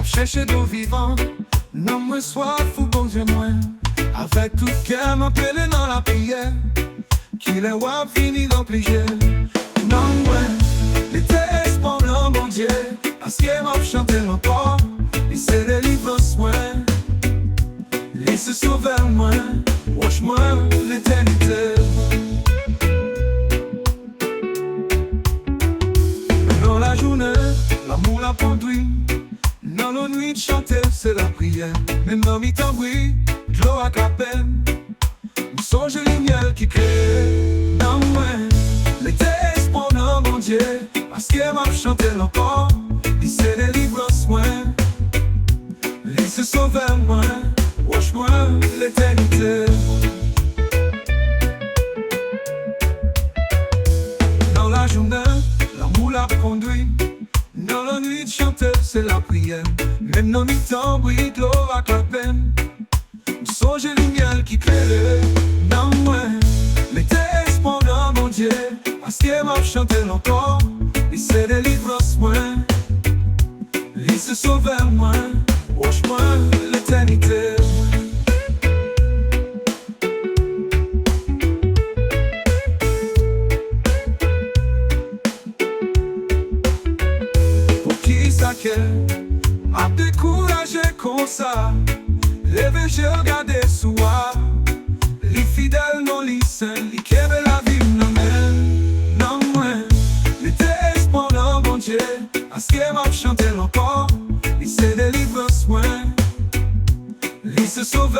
chercher d'eau vivante, non me soif ou bon Dieu moi. Avec tout cœur m'appeler dans la prière, qu'il est roi fini d'obliger. Non moi, l'été espoir dans mon Dieu, parce qu'il m'a chanté encore, il s'est délivré moi, il se sauve moi, watch-moi l'éternité. Dans la journée, l'amour l'a conduit. Dans la nuit de chanter, c'est la prière. Même dans mes tambouis, de l'eau à la peine. Nous songe les miels qui créent. Non, ouais, l'été espoir dans mon Dieu. Parce qu'il m'a chanté encore, il s'est délivré moi. Il se sauve moi, watch-moi l'éternité. Dans la journée, l'amour l'a conduit. Dans la nuit de chanter, c'est la prière. Même dans mes tambouis, de l'eau à la peine. Nous songe les miels qui créent. Non, ouais, l'été espoir dans mon Dieu. Parce qu'il m'a chanté encore, il s'est délivré moi. Il se sauve moi, watch-moi l'éternité. A découragé comme ça, levé j'ai regardé soir. Les fidèles non les saints, les qui avaient la vie non moins. L'été espoir dans mon Dieu, parce qu'il m'a chanté encore, il s'est délivré soin, il se sauve.